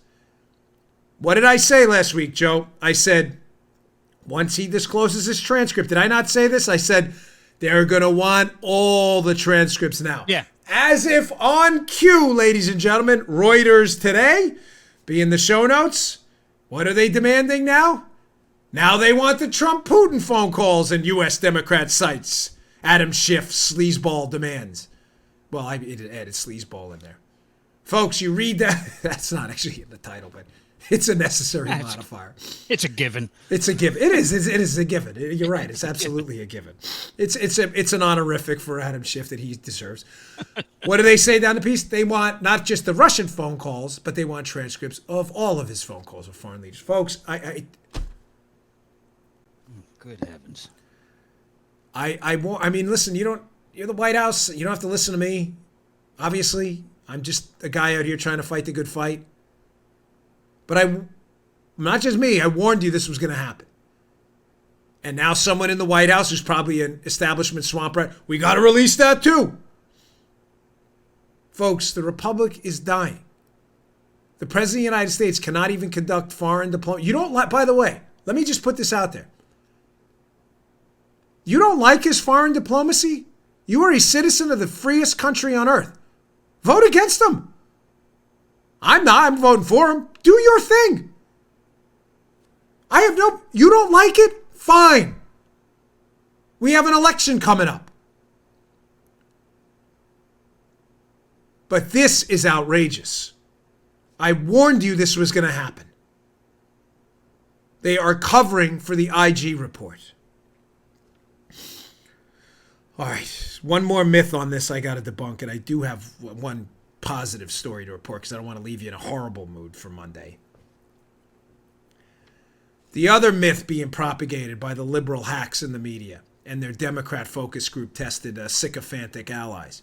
What did I say last week, Joe? I said, once he discloses his transcript, did I not say this? I said, they're going to want all the transcripts now. Yeah. As if on cue, ladies and gentlemen, Reuters today, be in the show notes. What are they demanding now? Now they want the Trump-Putin phone calls and U.S. Democrat sites. Adam Schiff, sleazeball demands. Well, I added sleazeball in there. Folks, you read that. That's not actually in the title, but it's a necessary modifier. It's a given. It's a given. It is a given. You're right. It's absolutely a given. It's an honorific for Adam Schiff that he deserves. What do they say down the piece? They want not just the Russian phone calls, but they want transcripts of all of his phone calls with foreign leaders. Folks, Good heavens. I mean, listen, you're the White House. You don't have to listen to me. Obviously, I'm just a guy out here trying to fight the good fight. But not just me, I warned you this was going to happen. And now someone in the White House who's probably an establishment swamp rat, we got to release that too. Folks, the republic is dying. The president of the United States cannot even conduct foreign diplomacy. You don't like, by the way, let me just put this out there. You don't like his foreign diplomacy? You are a citizen of the freest country on earth. Vote against him. I'm not. I'm voting for him. Do your thing. You don't like it? Fine. We have an election coming up. But this is outrageous. I warned you this was going to happen. They are covering for the IG report. All right, one more myth on this I got to debunk, and I do have one positive story to report because I don't want to leave you in a horrible mood for Monday. The other myth being propagated by the liberal hacks in the media and their Democrat focus group tested sycophantic allies.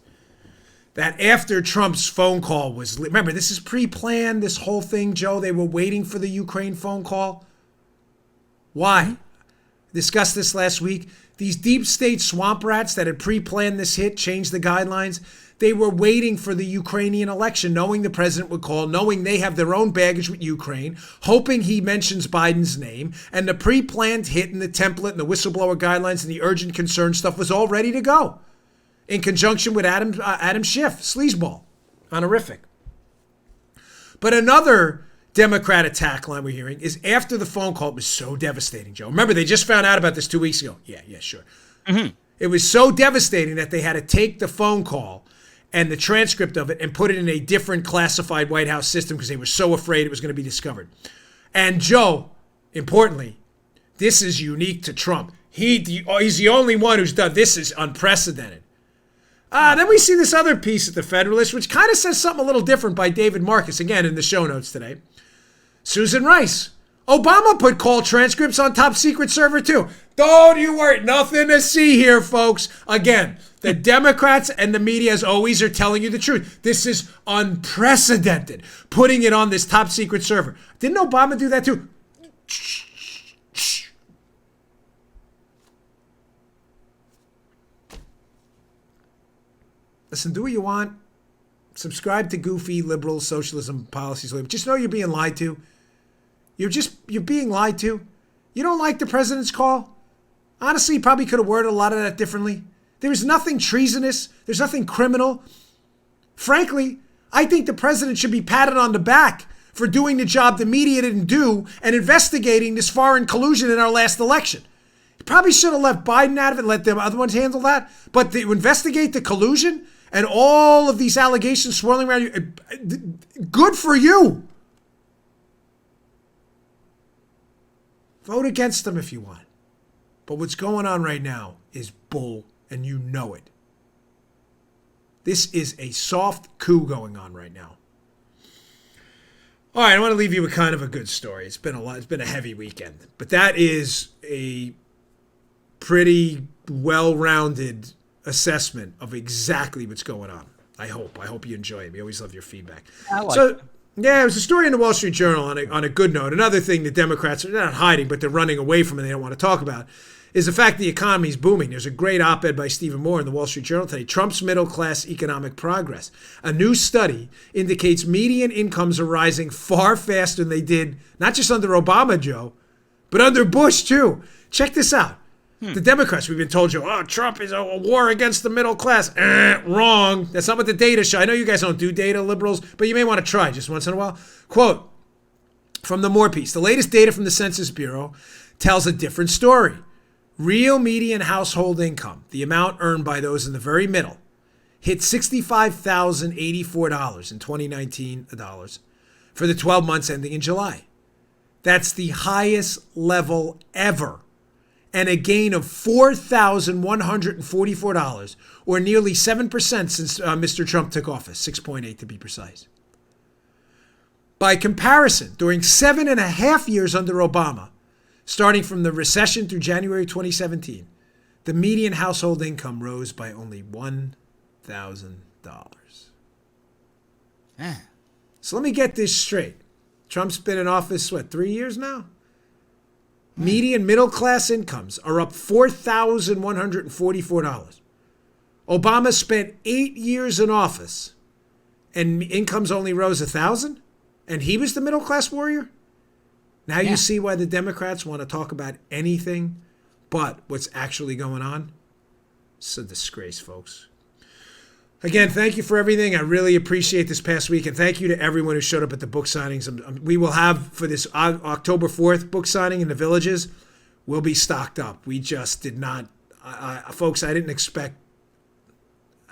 That after Trump's phone call was... Remember, this is pre-planned, this whole thing, Joe. They were waiting for the Ukraine phone call. Why? Discussed this last week. These deep state swamp rats that had pre-planned this hit, changed the guidelines, they were waiting for the Ukrainian election, knowing the president would call, knowing they have their own baggage with Ukraine, hoping he mentions Biden's name, and the pre-planned hit and the template and the whistleblower guidelines and the urgent concern stuff was all ready to go in conjunction with Adam Schiff, sleazeball, honorific. But another Democrat attack line we're hearing is after the phone call. It was so devastating, Joe. Remember, they just found out about this 2 weeks ago. Yeah, sure. Mm-hmm. It was so devastating that they had to take the phone call and the transcript of it and put it in a different classified White House system because they were so afraid it was going to be discovered. And Joe, importantly, this is unique to Trump. He's the only one who's done this. Is unprecedented. Then we see this other piece at the Federalist, which kind of says something a little different by David Marcus, again in the show notes today. Susan Rice. Obama put call transcripts on top secret server too. Don't you worry. Nothing to see here, folks. Again, the Democrats and the media, as always, are telling you the truth. This is unprecedented. Putting it on this top secret server. Didn't Obama do that too? listen, do what you want. Subscribe to goofy liberal socialism policies. Just know you're being lied to. You're being lied to. You don't like the president's call? Honestly, you probably could have worded a lot of that differently. There is nothing treasonous. There's nothing criminal. Frankly, I think the president should be patted on the back for doing the job the media didn't do and investigating this foreign collusion in our last election. He probably should have left Biden out of it and let the other ones handle that. But to investigate the collusion and all of these allegations swirling around you, good for you. Vote against them if you want. But what's going on right now is bull, and you know it. This is a soft coup going on right now. All right, I want to leave you with kind of a good story. It's been a heavy weekend, but that is a pretty well-rounded assessment of exactly what's going on. I hope you enjoy it. We always love your feedback. Yeah, it was a story in the Wall Street Journal on a good note. Another thing the Democrats are not hiding, but they're running away from and they don't want to talk about, is the fact the economy is booming. There's a great op-ed by Stephen Moore in the Wall Street Journal today. Trump's middle-class economic progress. A new study indicates median incomes are rising far faster than they did, not just under Obama, Joe, but under Bush, too. Check this out. The Democrats, we've been told you, Trump is a war against the middle class. Wrong. That's not what the data show. I know you guys don't do data, liberals, but you may want to try just once in a while. Quote from the Moore piece, the latest data from the Census Bureau tells a different story. Real median household income, the amount earned by those in the very middle, hit $65,084 in 2019 for the 12 months ending in July. That's the highest level ever, and a gain of $4,144, or nearly 7% since Mr. Trump took office, 6.8 to be precise. By comparison, during 7.5 years under Obama, starting from the recession through January 2017, the median household income rose by only $1,000. So let me get this straight. Trump's been in office, 3 years now? Median middle-class incomes are up $4,144. Obama spent 8 years in office, and incomes only rose $1,000? And he was the middle-class warrior? Now you see why the Democrats want to talk about anything but what's actually going on? It's a disgrace, folks. Again, thank you for everything. I really appreciate this past week, and thank you to everyone who showed up at the book signings. We will have, for this October 4th book signing in the Villages, we'll be stocked up. We just did not, folks, I didn't expect,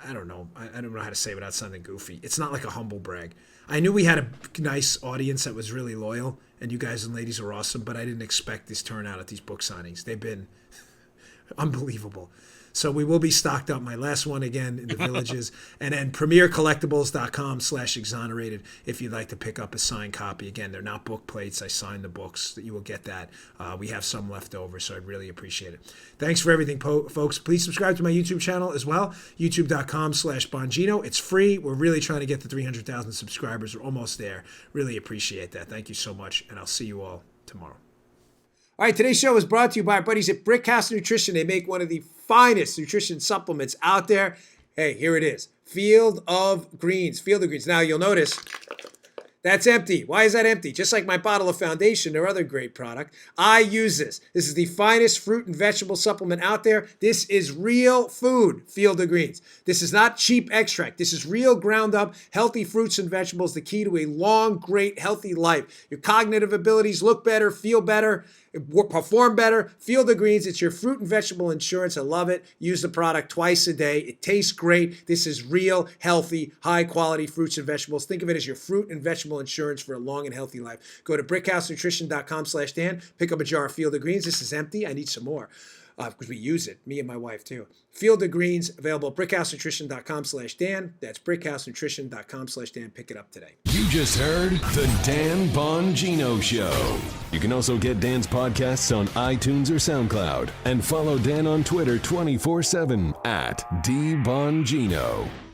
I don't know how to say it without sounding goofy. It's not like a humble brag. I knew we had a nice audience that was really loyal, and you guys and ladies are awesome, but I didn't expect this turnout at these book signings. They've been unbelievable. So we will be stocked up. My last one again in the Villages. And then premiercollectibles.com/exonerated if you'd like to pick up a signed copy. Again, they're not book plates. I signed the books. You will get that. We have some left over, so I'd really appreciate it. Thanks for everything, folks. Please subscribe to my YouTube channel as well, youtube.com/Bongino. It's free. We're really trying to get to 300,000 subscribers. We're almost there. Really appreciate that. Thank you so much, and I'll see you all tomorrow. All right, today's show is brought to you by our buddies at Brickhouse Nutrition. They make one of the finest nutrition supplements out there. Hey, here it is. Field of Greens. Now, you'll notice that's empty. Why is that empty? Just like my bottle of Foundation or other great product, I use this. This is the finest fruit and vegetable supplement out there. This is real food, Field of Greens. This is not cheap extract. This is real ground up, healthy fruits and vegetables, the key to a long, great, healthy life. Your cognitive abilities look better, feel better, perform better. Field of Greens, it's your fruit and vegetable insurance. I love it. Use the product twice a day. It tastes great. This is real, healthy, high-quality fruits and vegetables. Think of it as your fruit and vegetable insurance for a long and healthy life. Go to brickhousenutrition.com/Dan. Pick up a jar of Field of Greens. This is empty. I need some more because we use it, me and my wife too. Field of Greens, available at brickhousenutrition.com/Dan. That's brickhousenutrition.com/Dan. Pick it up today. You just heard The Dan Bongino Show. You can also get Dan's podcasts on iTunes or SoundCloud. And follow Dan on Twitter 24/7 @DBongino.